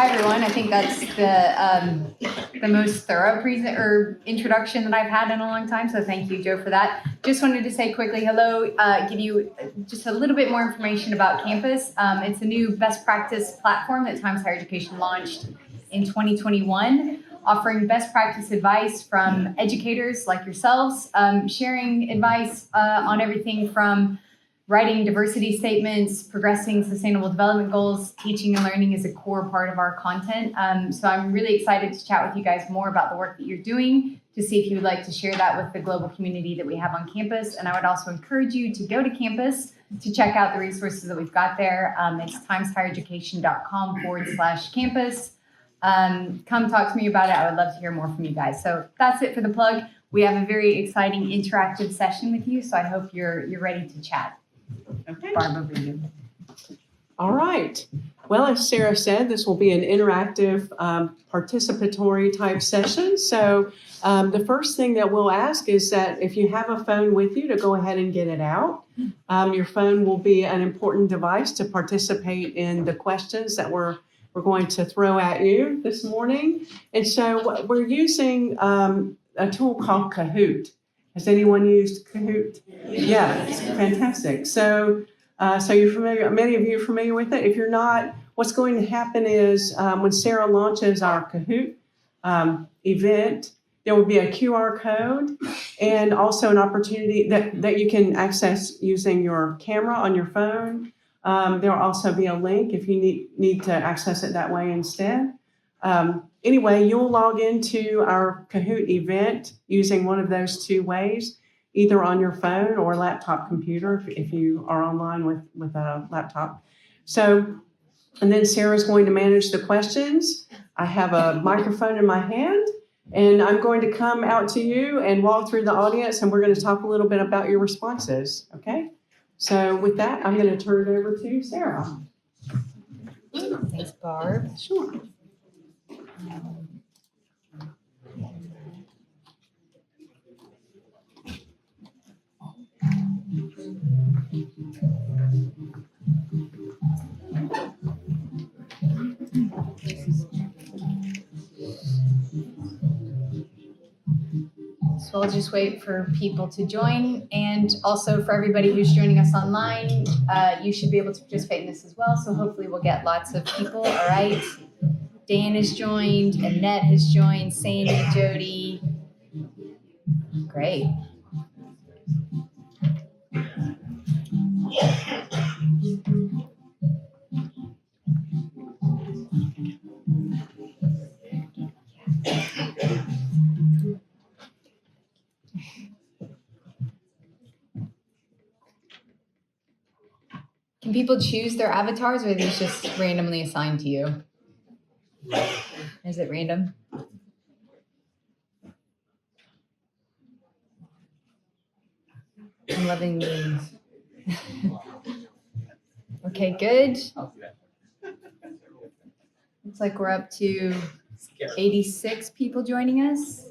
Hi, everyone. I think that's the most thorough introduction that I've had in a long time. So thank you, Joe, for that. Just wanted to say quickly hello, give you just a little bit more information about Campus. It's a new best practice platform that Times Higher Education launched in 2021, offering best practice advice from educators like yourselves, sharing advice on everything from writing diversity statements, progressing sustainable development goals. Teaching and learning is a core part of our content. So I'm really excited to chat with you guys more about the work that you're doing, to see if you would like to share that with the global community that we have on campus. And I would also encourage you to go to campus to check out the resources that we've got there. It's timeshighereducation.com/campus. Come talk to me about it. I would love to hear more from you guys. So that's it for the plug. We have a very exciting interactive session with you, so I hope you're ready to chat. Okay. Barb, over to you. All right. Well, as Sarah said, this will be an interactive, participatory type session. So the first thing that we'll ask is that if you have a phone with you, to go ahead and get it out. Your phone will be an important device to participate in the questions that we're going to throw at you this morning. And so we're using a tool called Kahoot. Has anyone used Kahoot? Yeah, it's fantastic. So you're familiar, many of you are familiar with it. If you're not, what's going to happen is when Sarah launches our Kahoot event, there will be a QR code and also an opportunity that you can access using your camera on your phone. There will also be a link if you need to access it that way instead. Anyway, you'll log into our Kahoot event using one of those two ways, either on your phone or laptop computer if you are online with a laptop. So, and then Sarah's going to manage the questions. I have a microphone in my hand, and I'm going to come out to you and walk through the audience, and we're going to talk a little bit about your responses, okay? So with that, I'm going to turn it over to Sarah. Thanks, Barb. Sure. So I'll just wait for people to join. And also for everybody who's joining us online, you should be able to participate in this as well. So hopefully we'll get lots of people. All right. Dan has joined, Annette has joined, Sandy, Jody. Great. Can people choose their avatars, or are these just randomly assigned to you? Is it random? I'm loving these. Okay, good. Looks like we're up to 86 people joining us.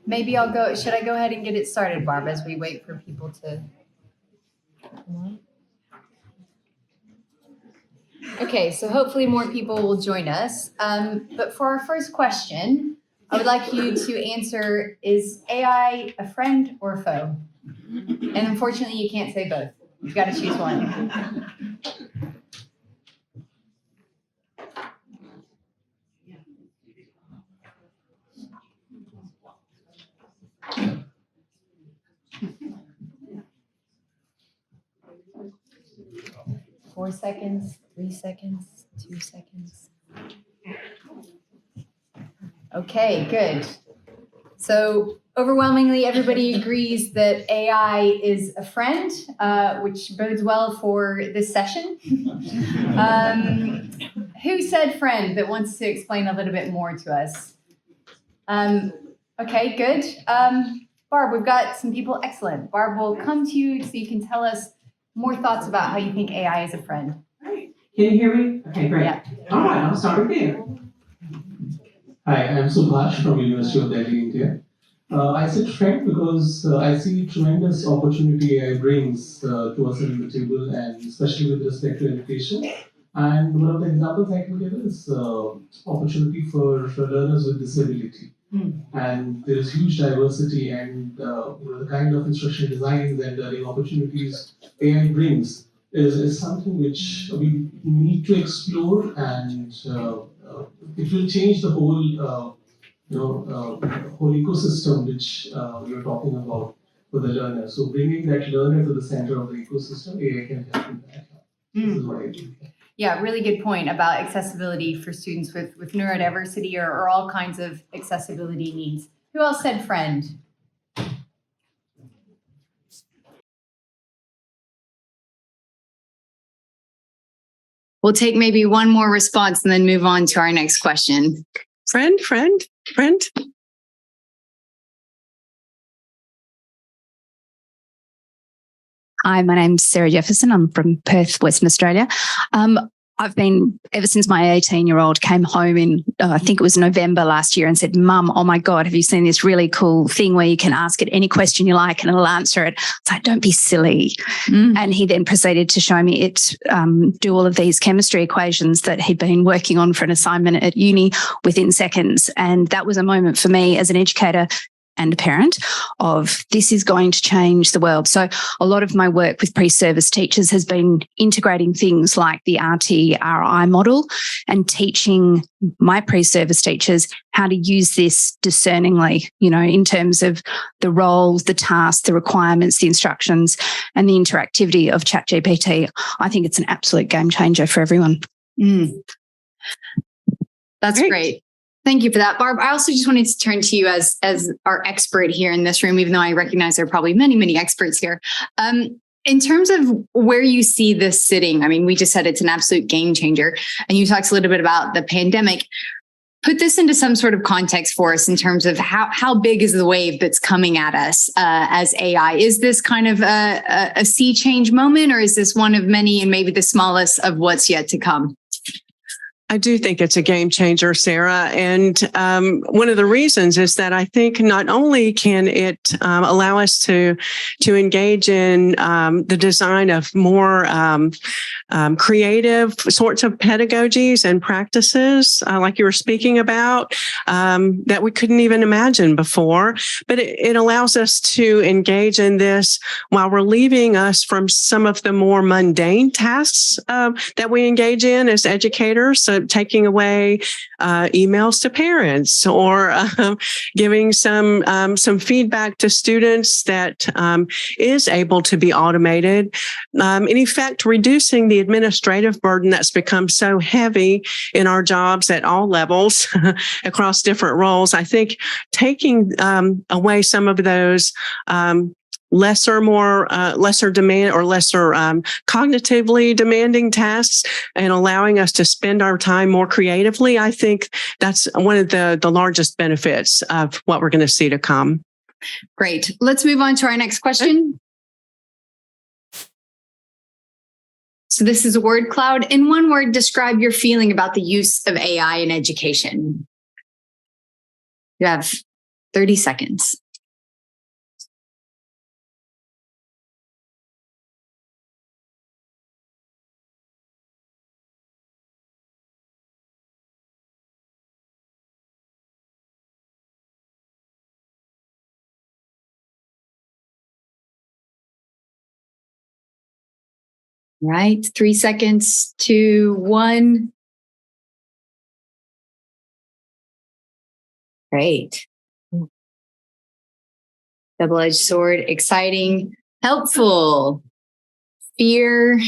Maybe I'll go, should I go ahead and get it started, Barb, as we wait for people to come on? Okay, so hopefully more people will join us. But for our first question, I would like you to answer, is AI a friend or a foe? And unfortunately, you can't say both. You've got to choose one. 4 seconds, 3 seconds, 2 seconds. Okay, good. So overwhelmingly, everybody agrees that AI is a friend, which bodes well for this session. who said friend that wants to explain a little bit more to us? Okay, good. Barb, we've got some people. Excellent. Barb, we'll come to you so you can tell us more thoughts about how you think AI is a friend. Great. Can you hear me? Okay, great. Yeah. All right, I'll start there. Hi, I'm Subhash from University of Delhi, India. I said friend because I see tremendous opportunity AI brings to us in the table, and especially with respect to education. And one of the examples I can give is opportunity for learners with disability. And there is huge diversity, and the kind of instruction designs and learning opportunities AI brings is something which we need to explore, and it will change the whole whole ecosystem which you're talking about for the learner. So bringing that learner to the center of the ecosystem, AI can help in that. This is what I think. Yeah, really good point about accessibility for students with neurodiversity or all kinds of accessibility needs. Who else said friend? We'll take maybe one more response and then move on to our next question. Friend. Hi, my name's Sarah Jefferson. I'm from Perth, Western Australia. I've been, ever since my 18-year-old came home in, I think it was November last year, and said, Mum, oh my God, have you seen this really cool thing where you can ask it any question you like and it'll answer it? It's like, don't be silly. And he then proceeded to show me it do all of these chemistry equations that he'd been working on for an assignment at uni within seconds. And that was a moment for me as an educator and a parent of this is going to change the world. So a lot of my work with pre-service teachers has been integrating things like the RT-RI model and teaching my pre-service teachers how to use this discerningly, in terms of the role, the task, the requirements, the instructions, and the interactivity of ChatGPT. I think it's an absolute game changer for everyone. That's great. Thank you for that, Barb. I also just wanted to turn to you as our expert here in this room, even though I recognize there are probably many, many experts here. In terms of where you see this sitting, I mean, we just said it's an absolute game changer, and you talked a little bit about the pandemic. Put this into some sort of context for us in terms of how big is the wave that's coming at us as AI? Is this kind of a sea change moment, or is this one of many and maybe the smallest of what's yet to come? I do think it's a game changer, Sarah. And one of the reasons is that I think not only can it allow us to engage in the design of more creative sorts of pedagogies and practices, like you were speaking about, that we couldn't even imagine before, but it allows us to engage in this while relieving us from some of the more mundane tasks that we engage in as educators. So taking away emails to parents, or giving some feedback to students that is able to be automated. In effect, reducing the administrative burden that's become so heavy in our jobs at all levels across different roles. I think taking away some of those lesser demand or lesser cognitively demanding tasks and allowing us to spend our time more creatively, I think that's one of the largest benefits of what we're going to see to come. Great. Let's move on to our next question. So this is a word cloud. In one word, describe your feeling about the use of AI in education. You have 30 seconds. Right. 3 seconds, 2, 1. Great. Double-edged sword, exciting, helpful, fear,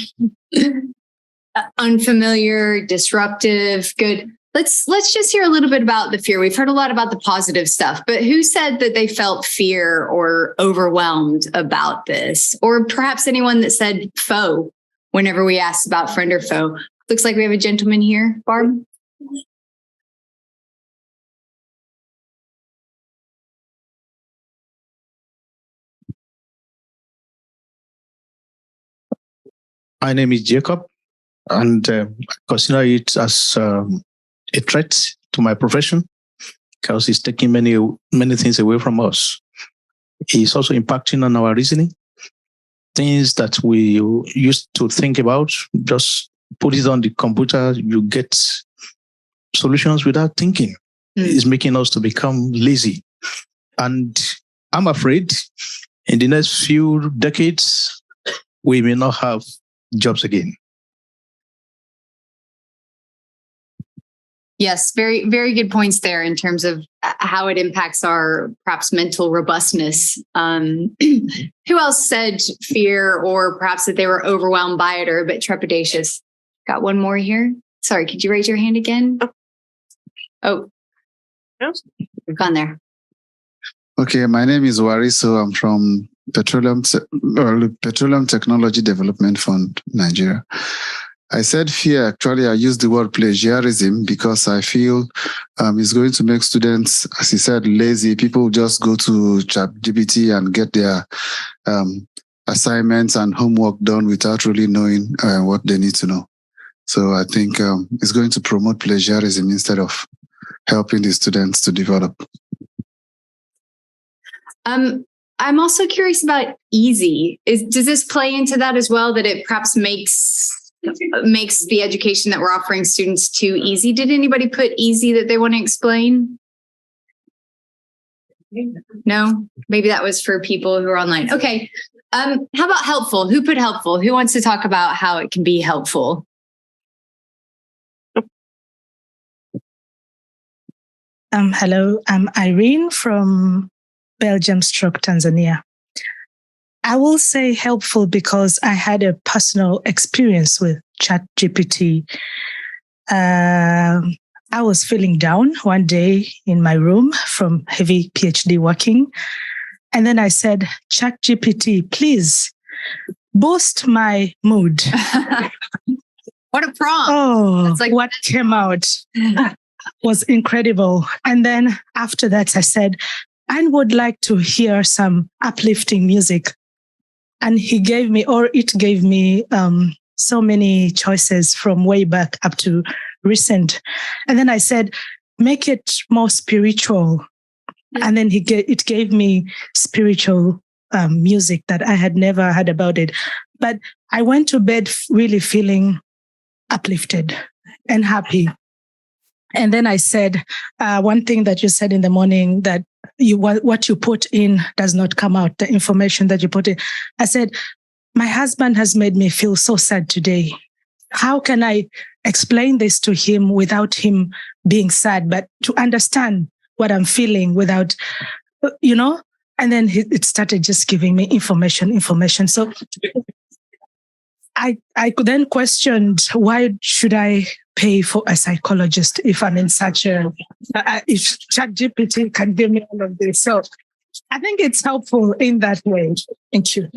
unfamiliar, disruptive, good. Let's just hear a little bit about the fear. We've heard a lot about the positive stuff, but who said that they felt fear or overwhelmed about this? Or perhaps anyone that said foe whenever we asked about friend or foe. Looks like we have a gentleman here. Barb? My name is Jacob, and I consider it as a threat to my profession because it's taking many things away from us. It's also impacting on our reasoning. Things that we used to think about, just put it on the computer, you get solutions without thinking. It's making us to become lazy. And I'm afraid in the next few decades, we may not have jobs again. Yes, very, very good points there in terms of how it impacts our perhaps mental robustness. Who else said fear or perhaps that they were overwhelmed by it or a bit trepidatious? Got one more here. Sorry, could you raise your hand again? Oh, we've gone there. Okay, my name is Wariso. I'm from Petroleum Technology Development Fund, Nigeria. I said fear. Actually, I used the word plagiarism because I feel it's going to make students, as he said, lazy. People just go to ChatGPT and get their assignments and homework done without really knowing what they need to know. So I think it's going to promote plagiarism instead of helping the students to develop. I'm also curious about easy. Does this play into that as well, that it perhaps makes the education that we're offering students too easy? Did anybody put easy that they want to explain? No? Maybe that was for people who are online. Okay. How about helpful? Who put helpful? Who wants to talk about how it can be helpful? Hello, I'm Irene from Belgium stroke Tanzania. I will say helpful because I had a personal experience with ChatGPT. I was feeling down one day in my room from heavy PhD working. And then I said, ChatGPT, please boost my mood. What a prompt. Oh, like what came out was incredible. And then after that, I said, I would like to hear some uplifting music. And it gave me so many choices from way back up to recent. And then I said, make it more spiritual. And then it gave me spiritual music that I had never heard about it. But I went to bed really feeling uplifted and happy. And then I said, one thing that you said in the morning, that what you put in does not come out, the information that you put in. I said, my husband has made me feel so sad today. How can I explain this to him without him being sad, but to understand what I'm feeling without, And then it started just giving me information. So I then questioned, why should I pay for a psychologist if I'm in such if ChatGPT can give me all of this? So I think it's helpful in that way. Thank you.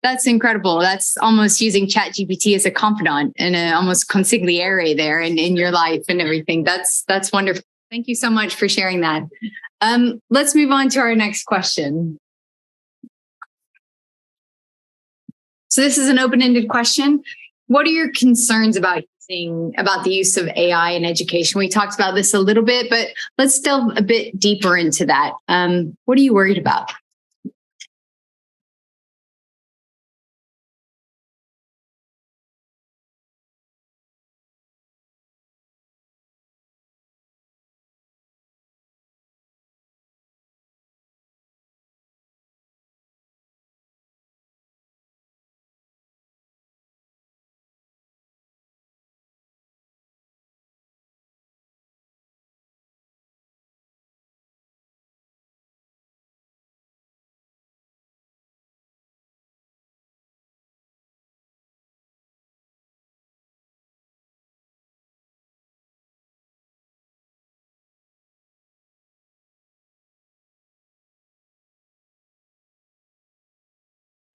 That's incredible. That's almost using ChatGPT as a confidant and an almost consigliere there in your life and everything. That's wonderful. Thank you so much for sharing that. Let's move on to our next question. So this is an open-ended question. What are your concerns about the use of AI in education? We talked about this a little bit, but let's delve a bit deeper into that. What are you worried about?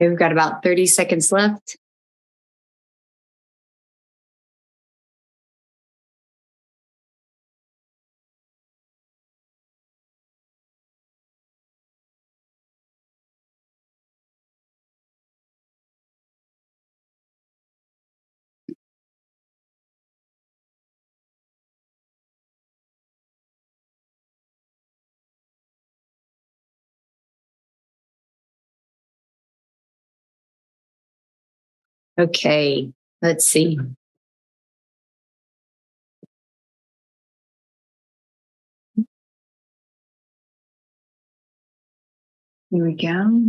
Okay, we've got about 30 seconds left. Okay, let's see. Here we go.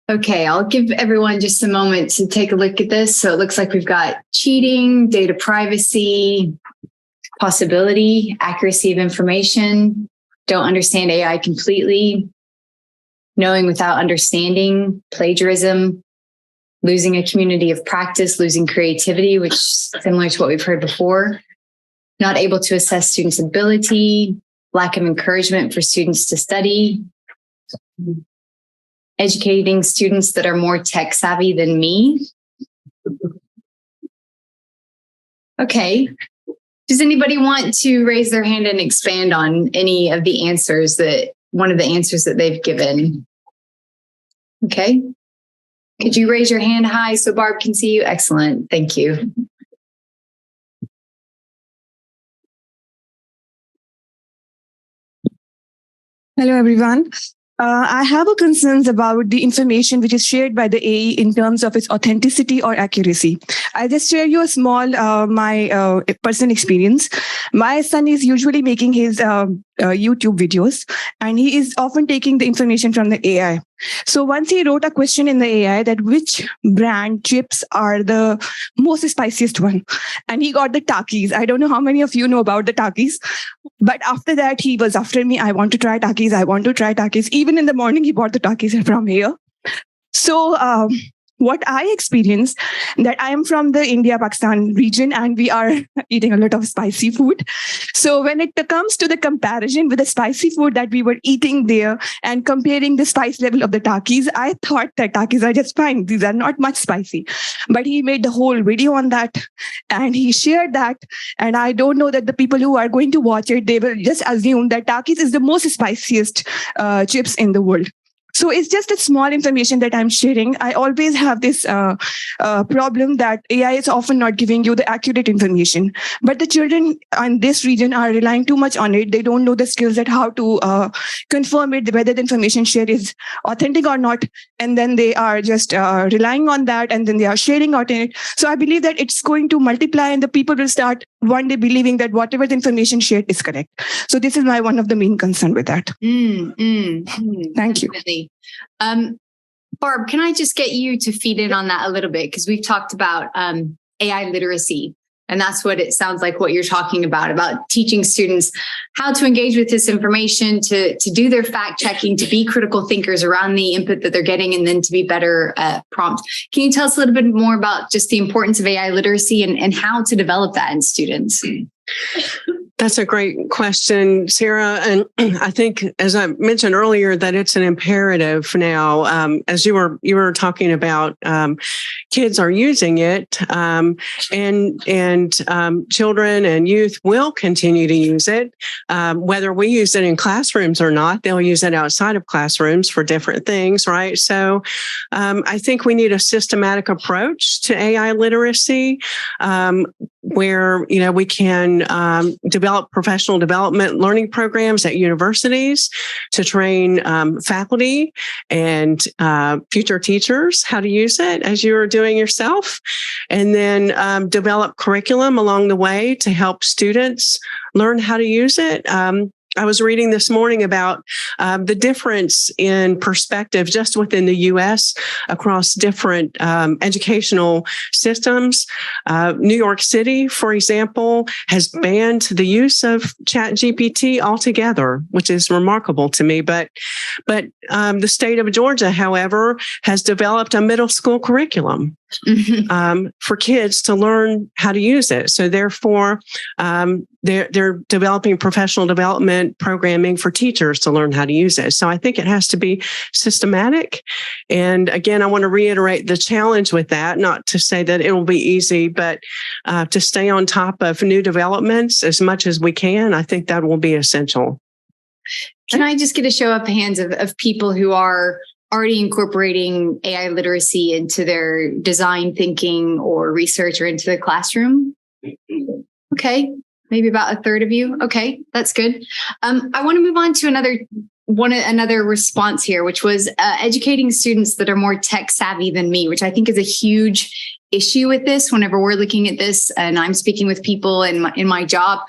Okay, I'll give everyone just a moment to take a look at this. So it looks like we've got cheating, data privacy, possibility, accuracy of information, don't understand AI completely, knowing without understanding, plagiarism, losing a community of practice, losing creativity, which is similar to what we've heard before, not able to assess students' ability, lack of encouragement for students to study, educating students that are more tech savvy than me. Okay. Does anybody want to raise their hand and expand on any of the answers one of the answers that they've given? Okay. Could you raise your hand high so Barb can see you? Excellent. Thank you. Hello, everyone. I have a concerns about the information which is shared by the AI in terms of its authenticity or accuracy. I'll just share you a small, my personal experience. My son is usually making his YouTube videos, and he is often taking the information from the AI. So once he wrote a question in the AI that which brand chips are the most spiciest one, and he got the Takis. I don't know how many of you know about the Takis, but after that he was after me. I want to try Takis. I want to try Takis. Even in the morning, he bought the Takis from here. So what I experienced, that I am from the India-Pakistan region, and we are eating a lot of spicy food. So when it comes to the comparison with the spicy food that we were eating there and comparing the spice level of the Takis, I thought that Takis are just fine. These are not much spicy. But he made the whole video on that, and he shared that. And I don't know that the people who are going to watch it, they will just assume that Takis is the most spiciest chips in the world. So it's just a small information that I'm sharing. I always have this problem that AI is often not giving you the accurate information. But the children in this region are relying too much on it. They don't know the skills at how to confirm it, whether the information shared is authentic or not. And then they are just relying on that, and then they are sharing out in it. So I believe that it's going to multiply, and the people will start one day believing that whatever the information shared is correct. So this is my one of the main concern with that. Thank you. Barb, can I just get you to feed in on that a little bit? Because we've talked about AI literacy, and that's what it sounds like what you're talking about teaching students how to engage with this information, to do their fact checking, to be critical thinkers around the input that they're getting, and then to be better prompt. Can you tell us a little bit more about just the importance of AI literacy and how to develop that in students? That's a great question, Sarah. And I think, as I mentioned earlier, that it's an imperative now. As you were talking about, kids are using it, and children and youth will continue to use it, whether we use it in classrooms or not. They'll use it outside of classrooms for different things, right? So, I think we need a systematic approach to AI literacy, where we can develop professional development learning programs at universities to train faculty and future teachers how to use it, as you are doing yourself, and then develop curriculum along the way to help students learn how to use it. I was reading this morning about the difference in perspective just within the U.S. across different educational systems. New York City, for example, has banned the use of ChatGPT altogether, which is remarkable to me. But the state of Georgia, however, has developed a middle school curriculum for kids to learn how to use it. So therefore, they're developing professional development programming for teachers to learn how to use it. So I think it has to be systematic. And again, I want to reiterate the challenge with that, not to say that it will be easy, but to stay on top of new developments as much as we can. I think that will be essential. Can I just get a show of hands of people who are already incorporating AI literacy into their design thinking or research or into the classroom? Okay. maybe about a third of you. Okay, that's good. I want to move on to another response here, which was educating students that are more tech savvy than me, which I think is a huge issue with this. Whenever we're looking at this and I'm speaking with people in my job,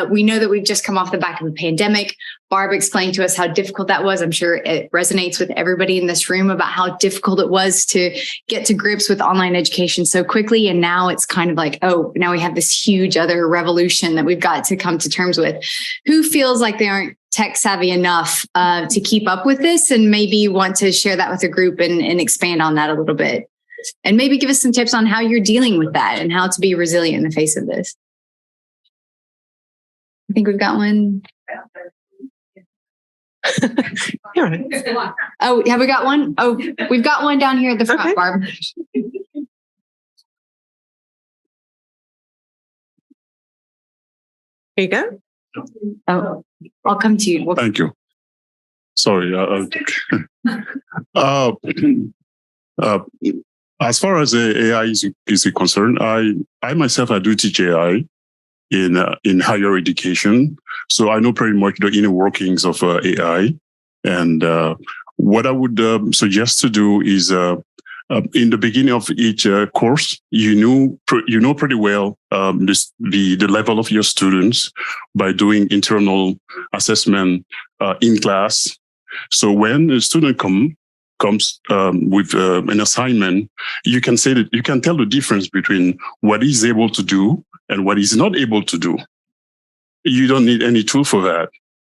we know that we've just come off the back of a pandemic. Barb explained to us how difficult that was. I'm sure it resonates with everybody in this room about how difficult it was to get to grips with online education so quickly. And now it's kind of like, oh, now we have this huge other revolution that we've got to come to terms with. Who feels like they aren't tech savvy enough to keep up with this, and maybe want to share that with a group and expand on that a little bit? And maybe give us some tips on how you're dealing with that and how to be resilient in the face of this. I think we've got one. Oh, have we got one? Oh, we've got one down here at the front, okay. Barb. Here you go. Oh, I'll come to you. Thank you. Sorry. As far as AI is concerned, I myself, I do teach AI in higher education. So I know pretty much the inner workings of AI. And what I would suggest to do is in the beginning of each course, you know pretty well the level of your students by doing internal assessment in class. So when a student comes with an assignment, you can say that you can tell the difference between what he's able to do and what he's not able to do. You don't need any tool for that.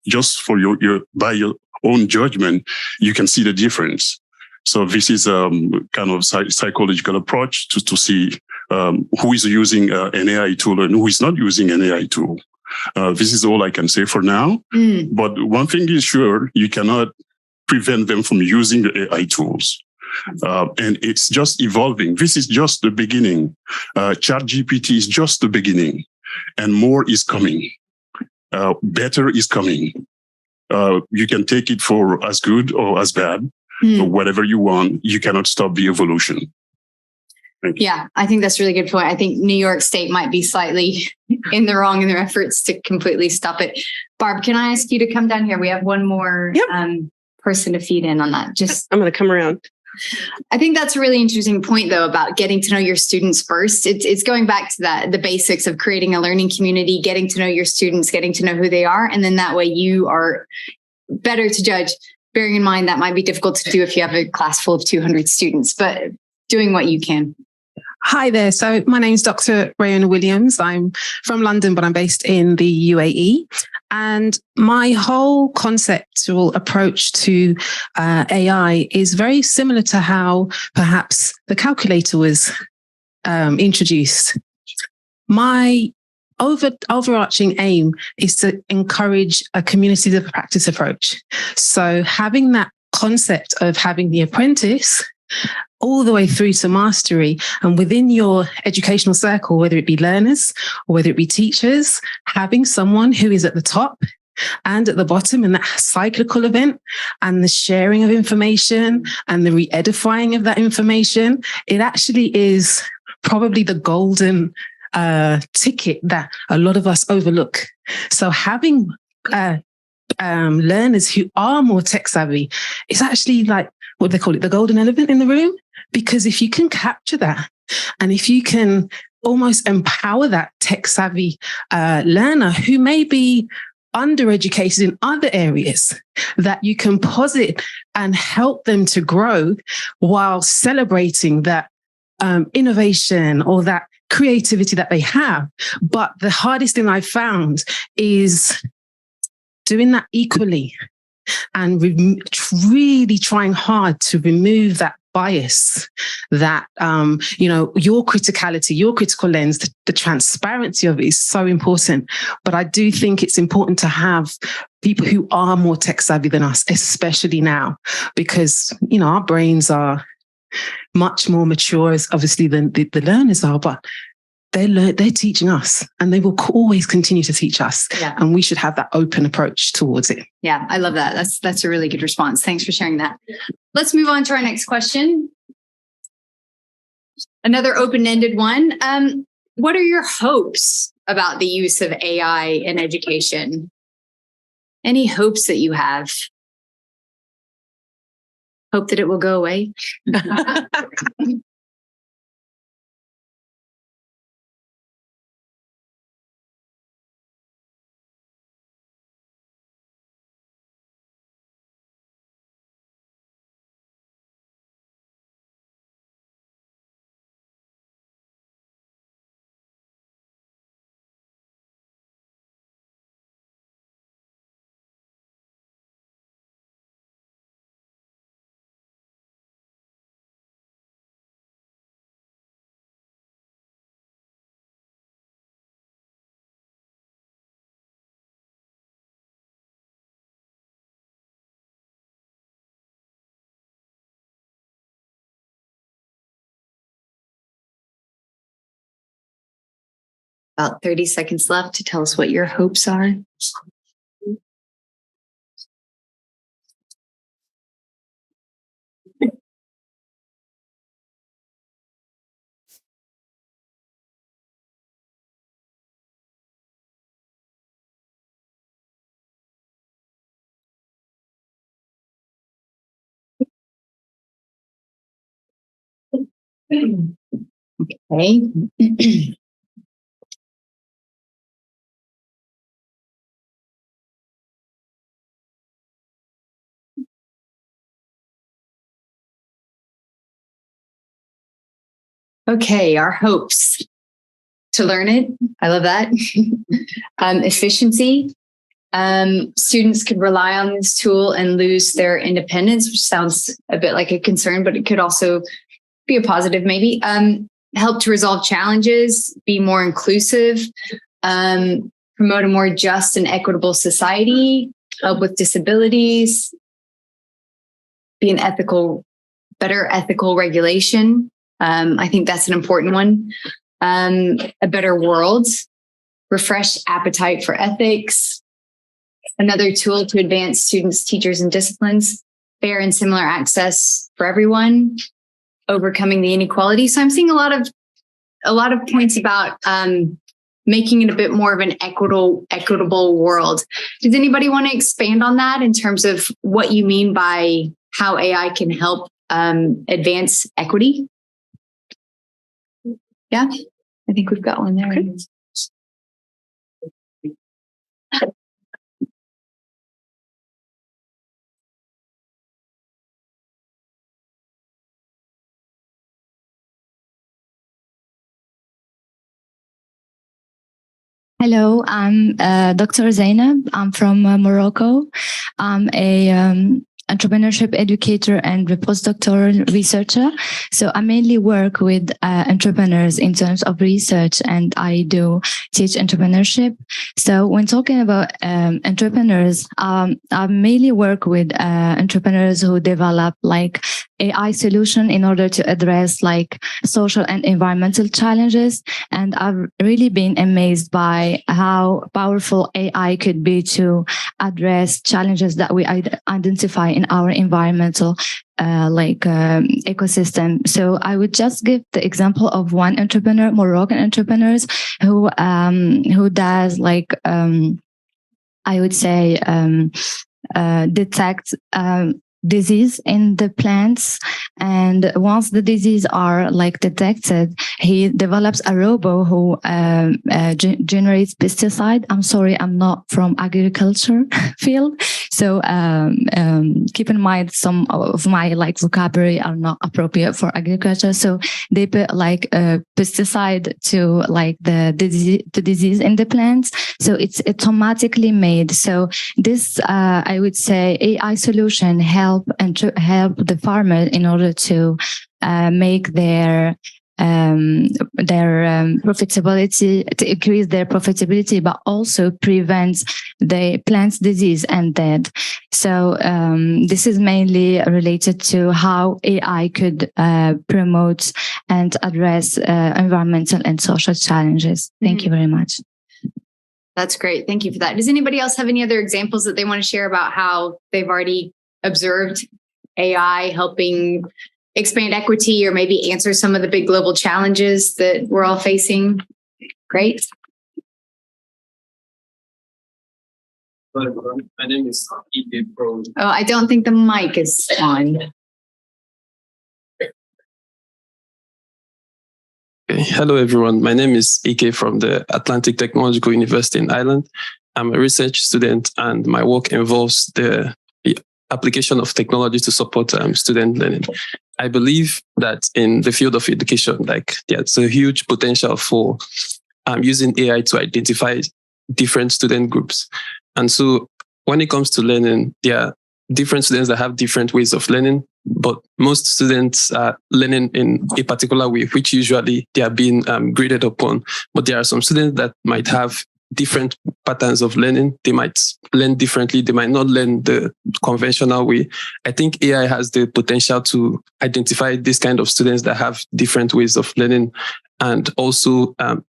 Just for your by your own judgment, you can see the difference. So this is kind of psychological approach to see who is using an AI tool and who is not using an AI tool. This is all I can say for now. But one thing is sure, you cannot prevent them from using the AI tools. And it's just evolving. This is just the beginning. ChatGPT is just the beginning, and more is coming. Better is coming. You can take it for as good or as bad, or whatever you want. You cannot stop the evolution. Yeah, I think that's a really good point. I think New York State might be slightly in the wrong in their efforts to completely stop it. Barb, can I ask you to come down here? We have one more person to feed in on that. I'm going to come around. I think that's a really interesting point, though, about getting to know your students first. It's going back to the basics of creating a learning community, getting to know your students, getting to know who they are. And then that way you are better to judge, bearing in mind that might be difficult to do if you have a class full of 200 students, but doing what you can. Hi there. So my name is Dr. Rayona Williams. I'm from London, but I'm based in the UAE. And my whole conceptual approach to AI is very similar to how perhaps the calculator was introduced. My overarching aim is to encourage a community of practice approach. So having that concept of having the apprentice all the way through to mastery, and within your educational circle, whether it be learners or whether it be teachers, having someone who is at the top and at the bottom in that cyclical event, and the sharing of information and the re-edifying of that information, it actually is probably the golden ticket that a lot of us overlook. So having learners who are more tech savvy is actually like, what do they call it, the golden elephant in the room? Because if you can capture that, and if you can almost empower that tech savvy learner who may be undereducated in other areas, that you can posit and help them to grow while celebrating that innovation or that creativity that they have. But the hardest thing I've found is doing that equally and really trying hard to remove that bias, that, your criticality, your critical lens, the transparency of it is so important. But I do think it's important to have people who are more tech savvy than us, especially now, because, our brains are much more mature, obviously, than the learners are, but they're teaching us, and they will always continue to teach us. Yeah. And we should have that open approach towards it. Yeah, I love that. That's a really good response. Thanks for sharing that. Let's move on to our next question. Another open-ended one. What are your hopes about the use of AI in education? Any hopes that you have? Hope that it will go away? About 30 seconds left to tell us what your hopes are. Okay. Okay, our hopes. To learn it. I love that. Efficiency. Students could rely on this tool and lose their independence, which sounds a bit like a concern, but it could also be a positive maybe. Help to resolve challenges, be more inclusive, promote a more just and equitable society, help with disabilities, be an better ethical regulation. I think that's an important one. A better world, refresh appetite for ethics, another tool to advance students, teachers, and disciplines, fair and similar access for everyone, overcoming the inequality. So I'm seeing a lot of points about making it a bit more of an equitable world. Does anybody want to expand on that in terms of what you mean by how AI can help advance equity? Yeah, I think we've got one there. Okay. Hello, I'm Dr. Zainab. I'm from Morocco. I'm a entrepreneurship educator and a postdoctoral researcher. So I mainly work with entrepreneurs in terms of research, and I do teach entrepreneurship. So when talking about entrepreneurs, I mainly work with entrepreneurs who develop like AI solution in order to address like social and environmental challenges. And I've really been amazed by how powerful AI could be to address challenges that we identify in our environmental ecosystem. So I would just give the example of one entrepreneur, Moroccan entrepreneurs, who does like I would say detect disease in the plants, and once the disease are like detected, he develops a robot who generates pesticide. I'm sorry, I'm not from agriculture field, so keep in mind some of my like vocabulary are not appropriate for agriculture. So they put like a pesticide to like the disease in the plants, so it's automatically made. So this I would say AI solution help the farmer in order to make their profitability, to increase their profitability, but also prevents the plant's disease and death. So this is mainly related to how AI could promote and address environmental and social challenges. Thank you very much. That's great. Thank you for that. Does anybody else have any other examples that they want to share about how they've already observed AI helping expand equity or maybe answer some of the big global challenges that we're all facing? Great. My name is Ike from. Oh, I don't think the mic is on. Okay. Hello, everyone. My name is Ike from the Atlantic Technological University in Ireland. I'm a research student, and my work involves the application of technology to support student learning. I believe that in the field of education, there's a huge potential for using AI to identify different student groups. And so when it comes to learning, there are different students that have different ways of learning, but most students are learning in a particular way, which usually they are being graded upon. But there are some students that might have different patterns of learning. They might learn differently. They might not learn the conventional way. I think AI has the potential to identify this kind of students that have different ways of learning and also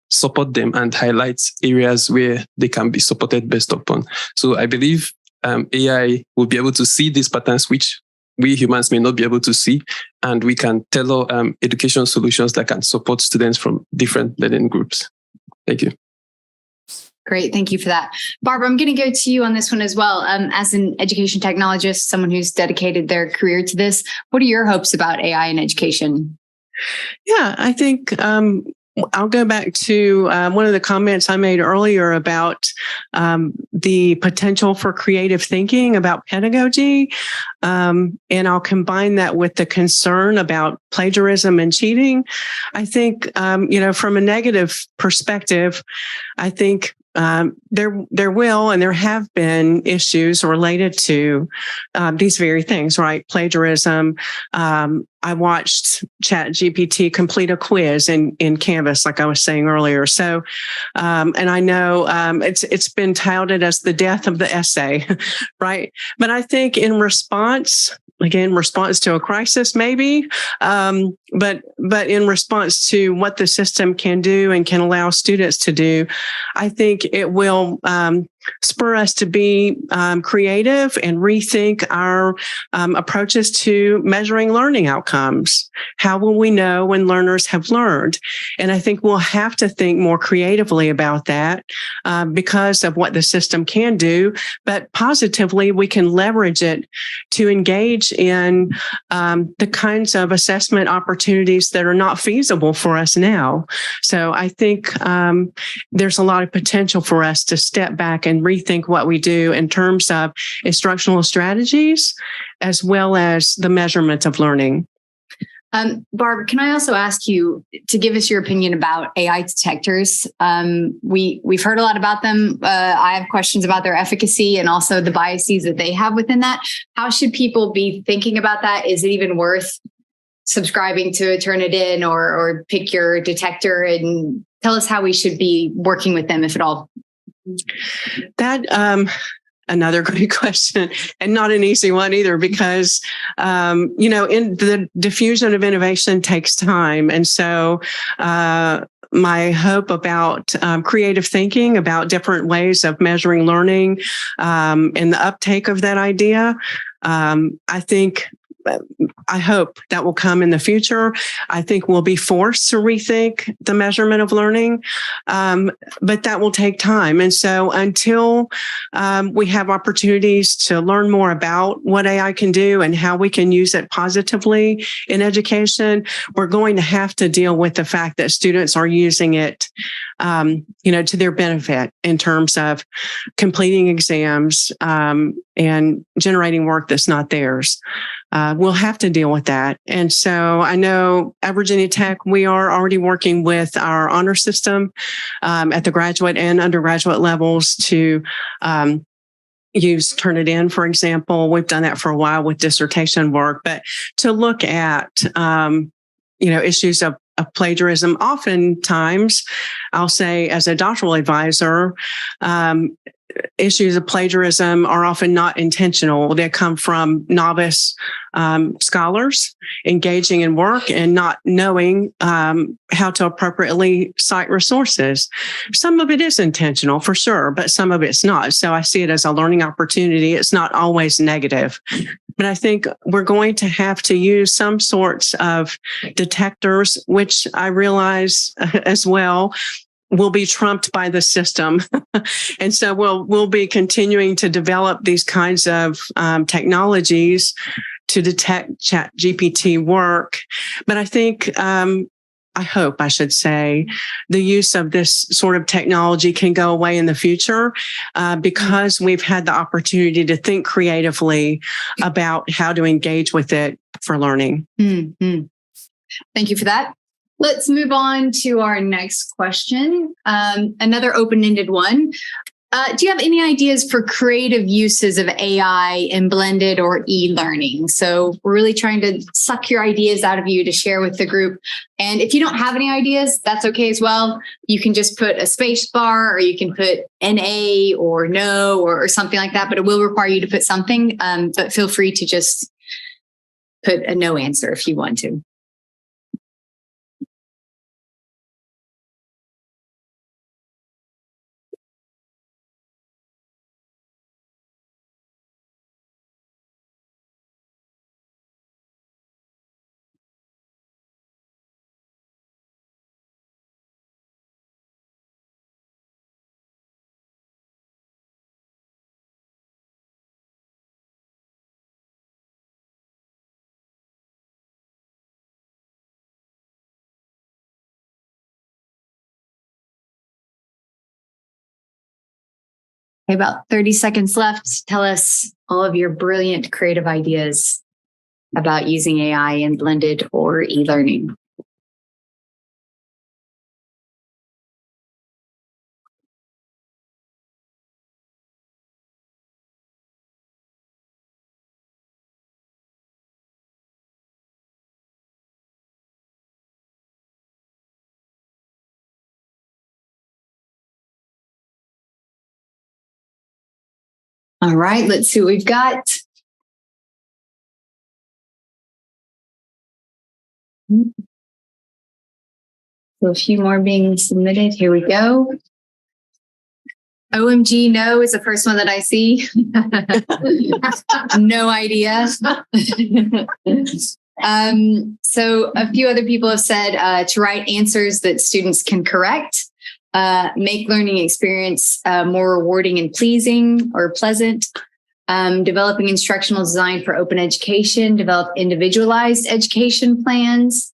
support them and highlight areas where they can be supported based upon. So I believe AI will be able to see these patterns which we humans may not be able to see, and we can tailor education solutions that can support students from different learning groups. Thank you. Great. Thank you for that. Barbara, I'm going to go to you on this one as well. As an education technologist, someone who's dedicated their career to this, what are your hopes about AI in education? Yeah, I think I'll go back to one of the comments I made earlier about the potential for creative thinking about pedagogy. And I'll combine that with the concern about plagiarism and cheating. I think, from a negative perspective, I think there will and there have been issues related to these very things, right? Plagiarism. I watched ChatGPT complete a quiz in Canvas, like I was saying earlier. So, and I know it's been touted as the death of the essay, right? But I think in response to a crisis, maybe, but in response to what the system can do and can allow students to do, I think it will spur us to be creative and rethink our approaches to measuring learning outcomes. How will we know when learners have learned? And I think we'll have to think more creatively about that because of what the system can do. But positively, we can leverage it to engage in the kinds of assessment opportunities that are not feasible for us now. So I think there's a lot of potential for us to step back and rethink what we do in terms of instructional strategies, as well as the measurement of learning. Barb, can I also ask you to give us your opinion about AI detectors? We've heard a lot about them. I have questions about their efficacy and also the biases that they have within that. How should people be thinking about that? Is it even worth subscribing to turn it in or pick your detector, and tell us how we should be working with them, if at all? That another great question, and not an easy one either, because in the diffusion of innovation takes time, and so my hope about creative thinking about different ways of measuring learning and the uptake of that idea, I hope that will come in the future. I think we'll be forced to rethink the measurement of learning, but that will take time. And so until we have opportunities to learn more about what AI can do and how we can use it positively in education, we're going to have to deal with the fact that students are using it to their benefit in terms of completing exams and generating work that's not theirs. We'll have to deal with that. And so I know at Virginia Tech, we are already working with our honor system at the graduate and undergraduate levels to use Turnitin, for example. We've done that for a while with dissertation work, but to look at, issues of plagiarism. Oftentimes, I'll say as a doctoral advisor, issues of plagiarism are often not intentional. They come from novice scholars engaging in work and not knowing how to appropriately cite resources. Some of it is intentional for sure, but some of it's not. So I see it as a learning opportunity. It's not always negative. But I think we're going to have to use some sorts of detectors, which I realize as well will be trumped by the system. And so we'll be continuing to develop these kinds of technologies to detect ChatGPT work. But I think, I hope, I should say, the use of this sort of technology can go away in the future because we've had the opportunity to think creatively about how to engage with it for learning. Mm-hmm. Thank you for that. Let's move on to our next question. Another open-ended one. Do you have any ideas for creative uses of AI in blended or e-learning? So we're really trying to suck your ideas out of you to share with the group. And if you don't have any ideas, that's okay as well. You can just put a space bar, or you can put NA or no or something like that, but it will require you to put something. But feel free to just put a no answer if you want to. Okay, about 30 seconds left. Tell us all of your brilliant creative ideas about using AI in blended or e-learning. All right, let's see what we've got. So a few more being submitted. Here we go. OMG, no is the first one that I see. No idea. So a few other people have said to write answers that students can correct, make learning experience more rewarding and pleasing or pleasant, developing instructional design for open education, develop individualized education plans,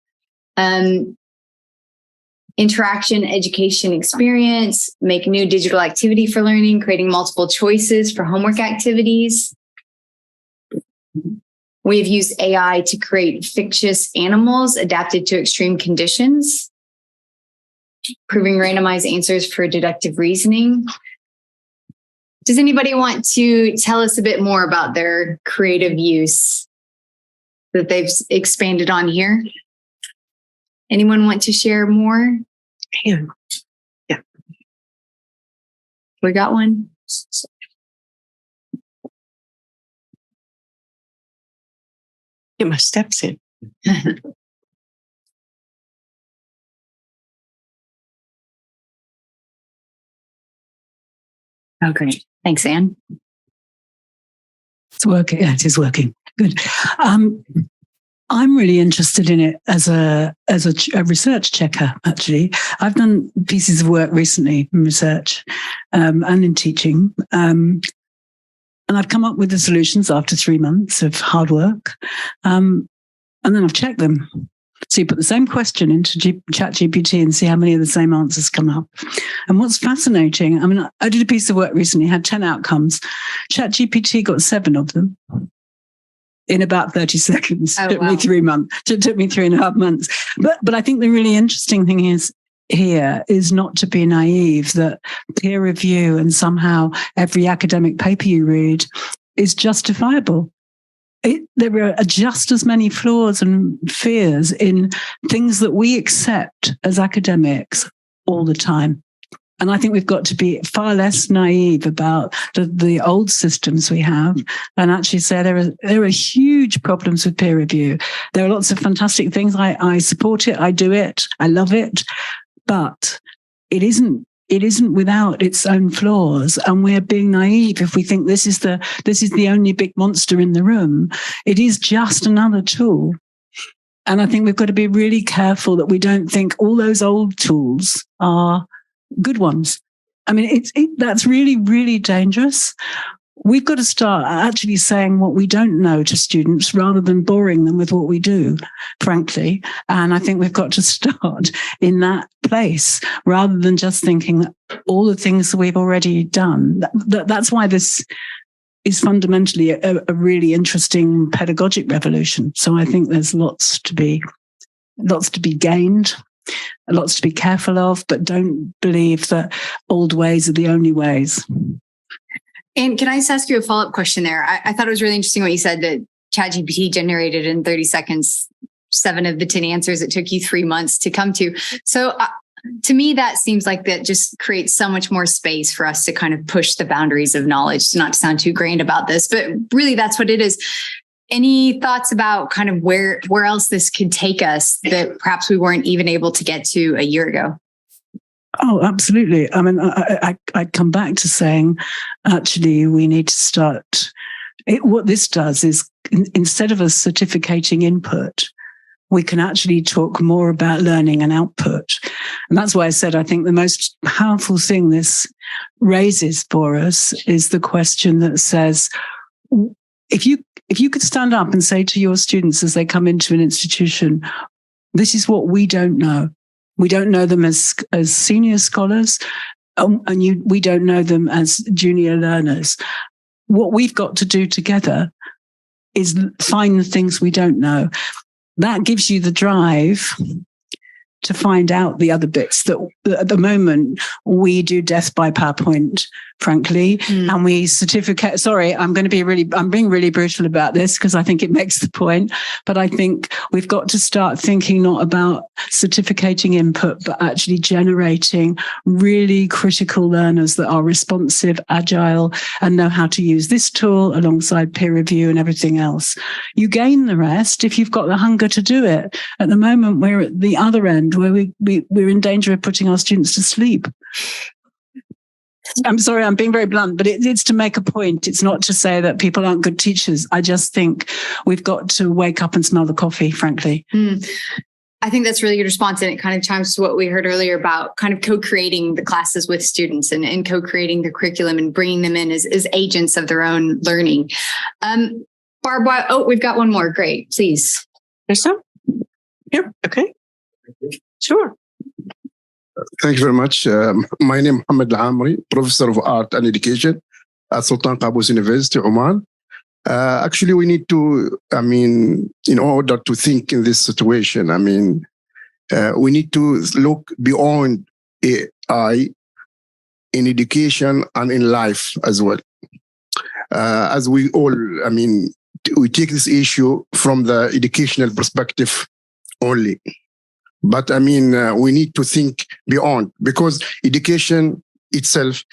interaction education experience, make new digital activity for learning, creating multiple choices for homework activities. We've used AI to create fictitious animals adapted to extreme conditions, proving randomized answers for deductive reasoning. Does anybody want to tell us a bit more about their creative use that they've expanded on here? Anyone want to share more? Yeah. We got one. Get my steps in. Oh, great. Thanks, Anne. It's working. Yeah, it is working. Good. I'm really interested in it as a research checker, actually. I've done pieces of work recently in research and in teaching. And I've come up with the solutions after 3 months of hard work. And then I've checked them. So you put the same question into ChatGPT and see how many of the same answers come up. And what's fascinating, I mean, I did a piece of work recently, had 10 outcomes. ChatGPT got 7 of them in about 30 seconds. Oh, It took wow. me 3 months. It took me 3.5 months. But I think the really interesting thing is not to be naive that peer review and somehow every academic paper you read is justifiable. There are just as many flaws and fears in things that we accept as academics all the time. And I think we've got to be far less naive about the old systems we have and actually say there are huge problems with peer review. There are lots of fantastic things. I support it. I do it. I love it. But it isn't without its own flaws, and we're being naive if we think this is the only big monster in the room. It is just another tool. And I think we've got to be really careful that we don't think all those old tools are good ones. I mean, that's really, really dangerous. We've got to start actually saying what we don't know to students rather than boring them with what we do, frankly. And I think we've got to start in that place rather than just thinking that all the things that we've already done. That's why this is fundamentally a really interesting pedagogic revolution. So I think there's lots to be gained, lots to be careful of, but don't believe that old ways are the only ways. And can I just ask you a follow-up question there? I thought it was really interesting what you said, that ChatGPT generated in 30 seconds 7 of the 10 answers it took you 3 months to come to. So to me, that seems like that just creates so much more space for us to kind of push the boundaries of knowledge, not to sound too grand about this, but really that's what it is. Any thoughts about kind of where else this could take us that perhaps we weren't even able to get to a year ago? Oh, absolutely. I mean, I'd come back to saying, actually, we need to start. What this does is, instead of us certificating input, we can actually talk more about learning and output. And that's why I said I think the most powerful thing this raises for us is the question that says, if you could stand up and say to your students as they come into an institution, this is what we don't know. We don't know them as senior scholars, and we don't know them as junior learners. What we've got to do together is find the things we don't know. That gives you the drive to find out the other bits that at the moment we do death by PowerPoint, frankly, and we certificate. Sorry, I'm being really brutal about this because I think it makes the point, but I think we've got to start thinking not about certificating input, but actually generating really critical learners that are responsive, agile, and know how to use this tool alongside peer review and everything else. You gain the rest if you've got the hunger to do it. At the moment, we're at the other end where we're in danger of putting our students to sleep. I'm sorry, I'm being very blunt, but it's to make a point. It's not to say that people aren't good teachers. I just think we've got to wake up and smell the coffee, frankly. I think that's a really good response. And it kind of chimes to what we heard earlier about kind of co-creating the classes with students and co-creating the curriculum and bringing them in as agents of their own learning. Barb, we've got one more. Great, please. There's some? Here, okay. Sure. Thank you very much. My name is Mohamed Al-Amri, Professor of Art and Education at Sultan Qaboos University, Oman. Actually, we need to, in order to think in this situation, we need to look beyond AI in education and in life as well. As we all, we take this issue from the educational perspective only. But we need to think beyond, because education itself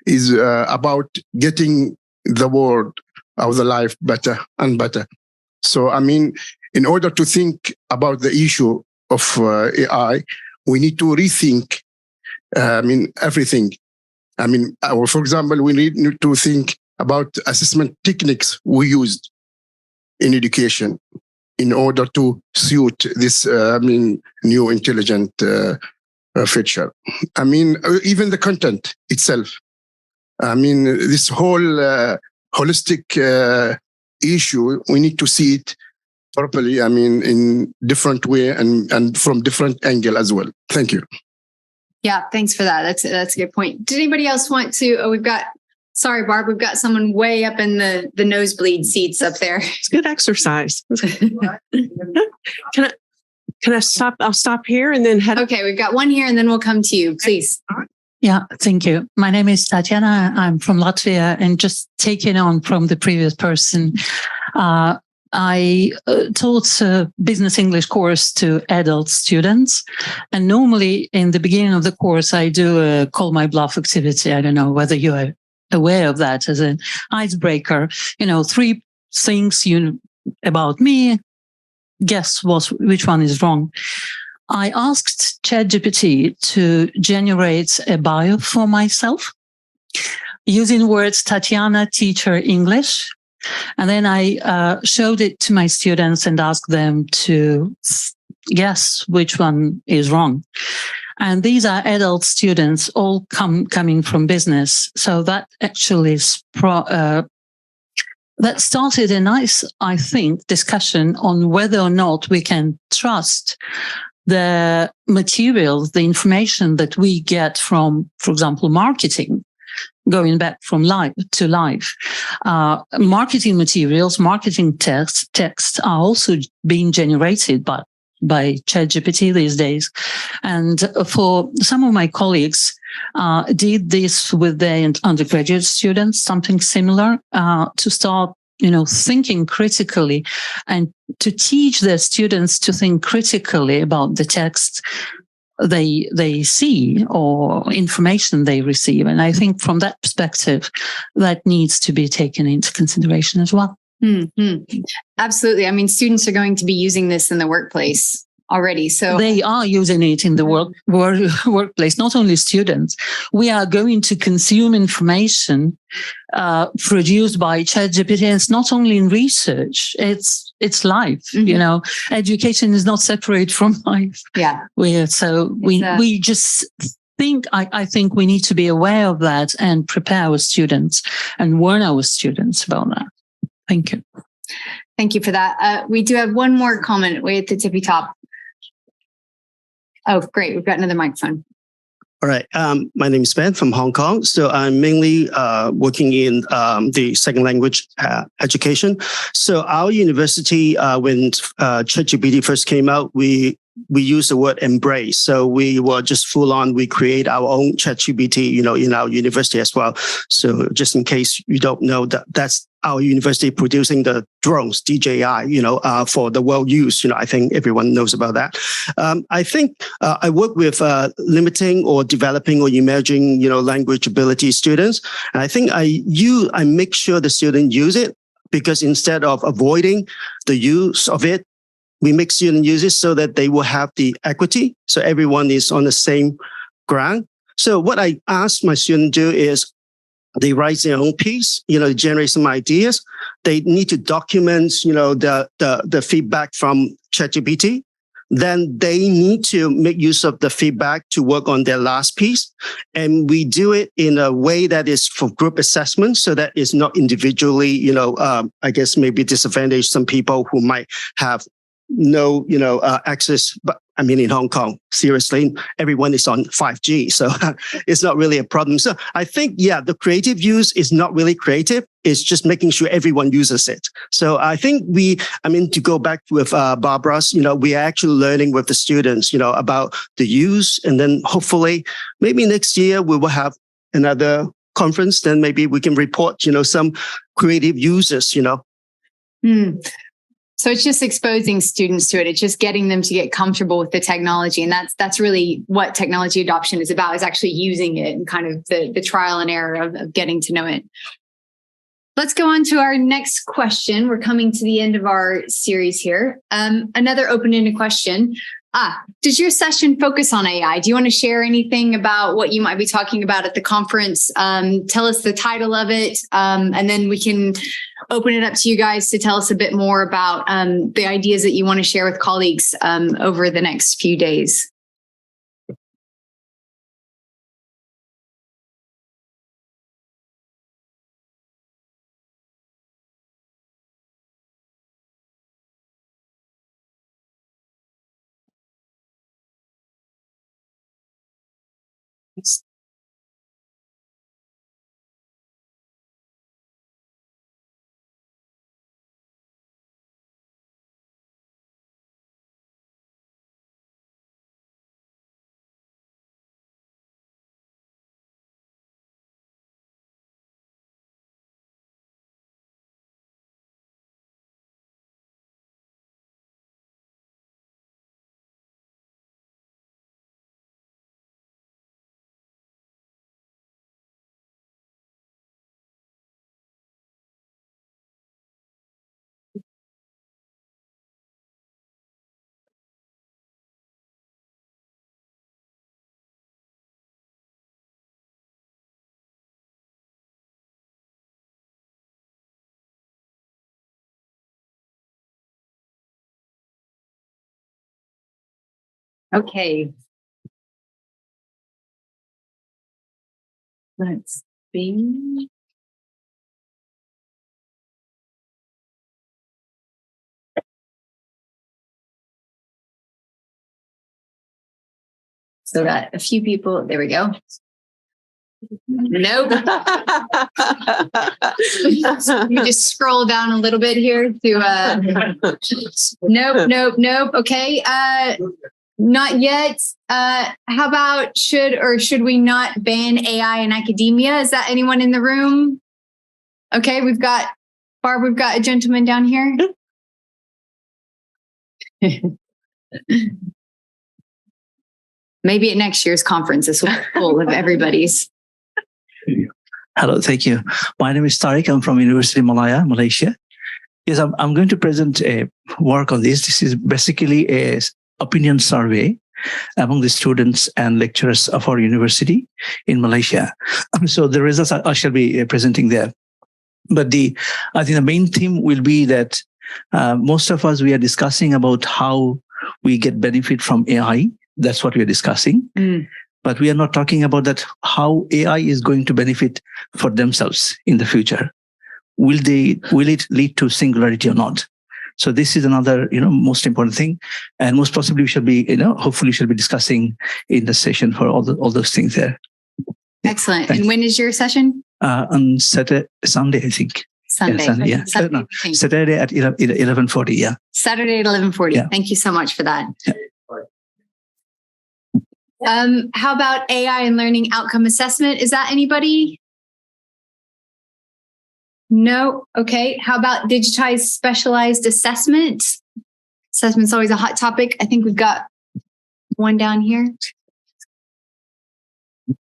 is about getting the world of the life better and better. So, in order to think about the issue of AI, we need to rethink, everything. For example, we need to think about assessment techniques we used in education in order to suit this, new intelligent feature. Even the content itself. This whole holistic issue, we need to see it properly, in different way and from different angle as well. Thank you. Yeah, thanks for that. That's a good point. Did anybody else want to, sorry, Barb, we've got someone way up in the nosebleed seats up there. It's good exercise. Can I stop? I'll stop here and then head. Okay, we've got one here and then we'll come to you, please. Yeah, thank you. My name is Tatiana. I'm from Latvia, and just taking on from the previous person, I taught a business English course to adult students. And normally in the beginning of the course, I do a call my bluff activity. I don't know whether you're aware of that as an icebreaker. 3 things about me. Guess which one is wrong. I asked ChatGPT to generate a bio for myself using words Tatiana, teacher, English. And then I showed it to my students and asked them to guess which one is wrong. And these are adult students, all coming from business. So that actually is that started a nice, I think, discussion on whether or not we can trust the materials, the information that we get from, for example, marketing, going back from life to life. Marketing materials, marketing texts are also being generated by ChatGPT these days. And for some of my colleagues, did this with their undergraduate students, something similar, to start, thinking critically and to teach their students to think critically about the text they see or information they receive. And I think from that perspective, that needs to be taken into consideration as well. Mm-hmm. Absolutely. I mean, students are going to be using this in the workplace already. So they are using it in the workplace, not only students. We are going to consume information produced by ChatGPT. And it's not only in research, it's life. Mm-hmm. Education is not separate from life. Yeah. We just think, I think we need to be aware of that and prepare our students and warn our students about that. Thank you. Thank you for that. We do have one more comment way at the tippy top. Oh, great. We've got another microphone. All right. My name is Ben from Hong Kong. So I'm mainly working in the second language education. So our university, when ChatGPT first came out, we used the word embrace. So we were just full on, we create our own ChatGPT, in our university as well. So just in case you don't know, that's our university producing the drones, DJI, for the world use. I think everyone knows about that. I think I work with limiting or developing or emerging, language ability students. And I think I make sure the student use it, because instead of avoiding the use of it, we make students use it so that they will have the equity. So everyone is on the same ground. So what I ask my students to do is they write their own piece, generate some ideas. They need to document, the feedback from ChatGPT. Then they need to make use of the feedback to work on their last piece. And we do it in a way that is for group assessment, so that it's not individually, I guess maybe disadvantage some people who might have no, access. But I mean, in Hong Kong, seriously, everyone is on 5G. So it's not really a problem. So I think, the creative use is not really creative. It's just making sure everyone uses it. So I think to go back with Barbara's, we are actually learning with the students, about the use. And then hopefully, maybe next year we will have another conference. Then maybe we can report, some creative users, So it's just exposing students to it. It's just getting them to get comfortable with the technology. And that's really what technology adoption is about, is actually using it and kind of the trial and error of getting to know it. Let's go on to our next question. We're coming to the end of our series here. Another open-ended question. Does your session focus on AI? Do you want to share anything about what you might be talking about at the conference? Tell us the title of it, and then we can open it up to you guys to tell us a bit more about the ideas that you want to share with colleagues over the next few days. Okay. Let's see. So got a few people. There we go. Nope. You just scroll down a little bit here to nope. Okay. Not yet. How about should we not ban AI in academia? Is that anyone in the room? Okay, we've got Barb, we've got a gentleman down here. Maybe at next year's conference, this will be full of everybody's. Hello, thank you. My name is Tariq. I'm from University of Malaya, Malaysia. Yes, I'm going to present a work on this. This is basically a opinion survey among the students and lecturers of our university in Malaysia. So the results I shall be presenting there. But I think the main theme will be that most of us, we are discussing about how we get benefit from AI. That's what we are discussing. But we are not talking about that how AI is going to benefit for themselves in the future. Will it lead to singularity or not? So this is another, most important thing, and most possibly we should be, hopefully we should be discussing in the session for all those things there. Excellent. Thanks. And when is your session? On Sunday, I think. Sunday. Yeah, Sunday, yeah. Saturday at 11:40. Yeah. Saturday at 11:40. Yeah. Thank you so much for that. Yeah. How about AI and learning outcome assessment? Is that anybody? No. Okay. How about digitized specialized assessment? Assessment's always a hot topic. I think we've got one down here.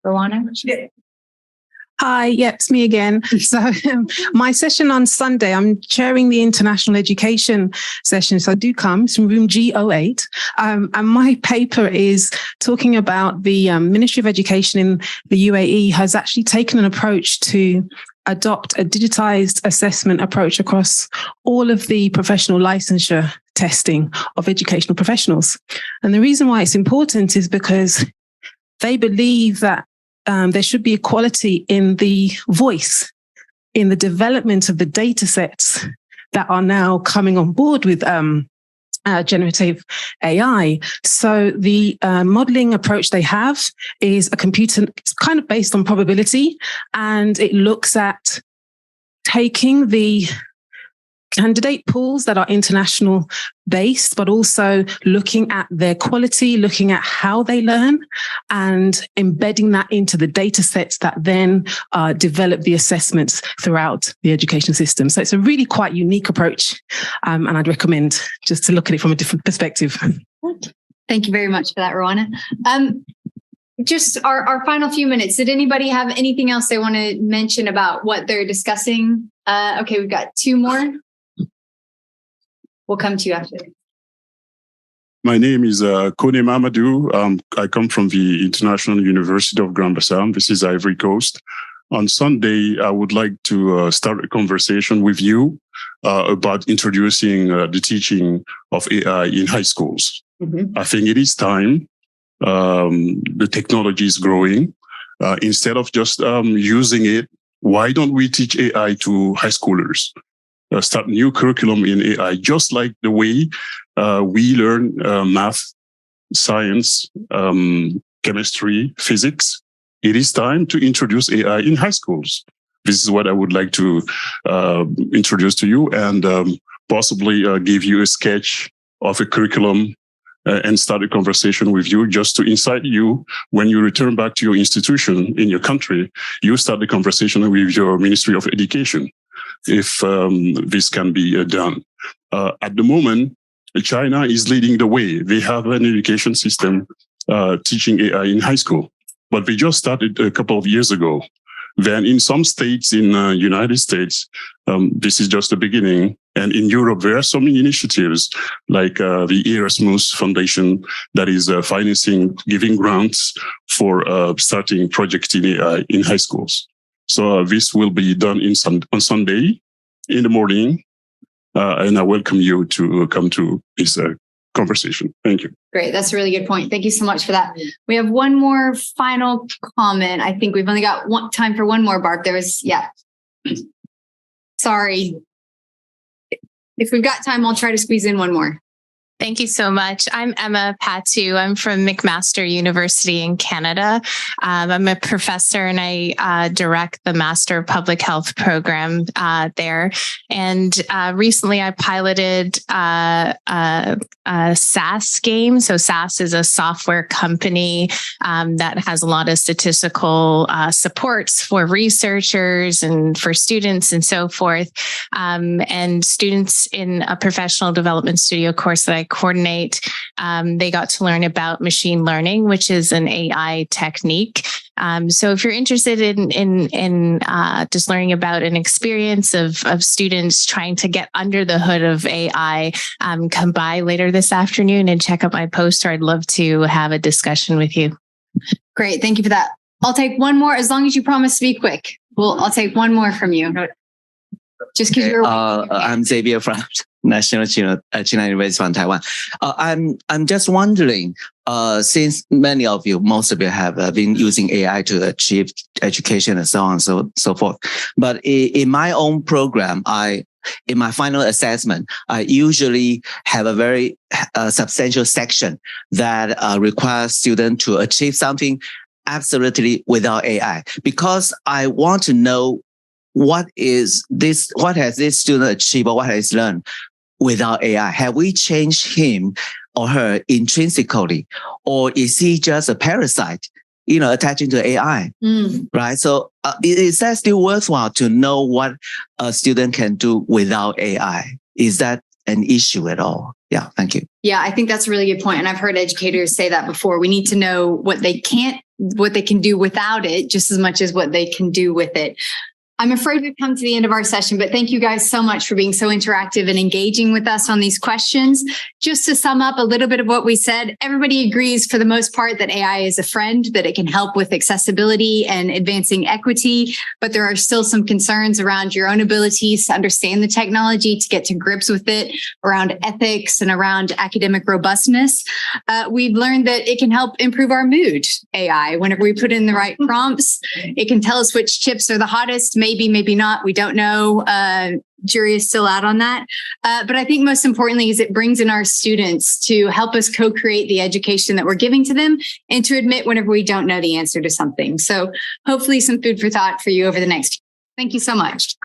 Rowana? Yeah. Hi, it's me again. So my session on Sunday, I'm chairing the international education session. So do come. It's from room G08. And my paper is talking about the Ministry of Education in the UAE has actually taken an approach to adopt a digitized assessment approach across all of the professional licensure testing of educational professionals. And the reason why it's important is because they believe that there should be equality in the voice, in the development of the data sets that are now coming on board with generative AI. So the modeling approach they have is it's kind of based on probability, and it looks at taking the candidate pools that are international based, but also looking at their quality, looking at how they learn, and embedding that into the data sets that then develop the assessments throughout the education system. So it's a really quite unique approach, and I'd recommend just to look at it from a different perspective. Thank you very much for that, Rowana. Just our final few minutes. Did anybody have anything else they want to mention about what they're discussing? Okay, we've got two more. We'll come to you after. My name is Kone Mamadou. I come from the International University of Grand Bassam. This is Ivory Coast. On Sunday, I would like to start a conversation with you about introducing the teaching of AI in high schools. Mm-hmm. I think it is time. The technology is growing. Instead of just using it, why don't we teach AI to high schoolers? Start new curriculum in AI, just like the way we learn math, science, chemistry, physics. It is time to introduce AI in high schools. This is what I would like to introduce to you, and possibly give you a sketch of a curriculum and start a conversation with you, just to incite you when you return back to your institution in your country. You start the conversation with your Ministry of Education, if this can be done. At the moment, China is leading the way. They have an education system teaching AI in high school, but they just started a couple of years ago. Then in some states in the United States, this is just the beginning. And in Europe, there are so many initiatives like the Erasmus Foundation that is financing, giving grants for starting projects in AI in high schools. So this will be done on Sunday in the morning. And I welcome you to come to this conversation. Thank you. Great. That's a really good point. Thank you so much for that. We have one more final comment. I think we've only got time for one more, Barb. Sorry. If we've got time, I'll try to squeeze in one more. Thank you so much. I'm Emma Patu. I'm from McMaster University in Canada. I'm a professor and I direct the Master of Public Health program there. And recently I piloted a SAS game. So SAS is a software company that has a lot of statistical supports for researchers and for students and so forth. And students in a professional development studio course that I coordinate, they got to learn about machine learning, which is an AI technique. So if you're interested in just learning about an experience of students trying to get under the hood of AI, come by later this afternoon and check out my poster. I'd love to have a discussion with you. Great. Thank you for that. I'll take one more as long as you promise to be quick. I'll take one more from you. Just because you're. I'm Xavier from National China University from Taiwan. I'm just wondering, since many of you, most of you have been using AI to achieve education and so on and so forth. But in my own program, in my final assessment, I usually have a very substantial section that requires students to achieve something absolutely without AI, because I want to know what has this student achieved or what has learned without AI? Have we changed him or her intrinsically, or is he just a parasite, attaching to AI? Right? So is that still worthwhile to know what a student can do without AI? Is that an issue at all? Yeah, thank you. Yeah, I think that's a really good point. And I've heard educators say that before. We need to know what they can do without it, just as much as what they can do with it. I'm afraid we've come to the end of our session, but thank you guys so much for being so interactive and engaging with us on these questions. Just to sum up a little bit of what we said, everybody agrees for the most part that AI is a friend, that it can help with accessibility and advancing equity, but there are still some concerns around your own abilities to understand the technology, to get to grips with it, around ethics and around academic robustness. We've learned that it can help improve our mood, AI. Whenever we put in the right prompts, it can tell us which chips are the hottest. Maybe not. We don't know. Jury is still out on that. But I think most importantly is it brings in our students to help us co-create the education that we're giving to them and to admit whenever we don't know the answer to something. So hopefully some food for thought for you over the next. Thank you so much.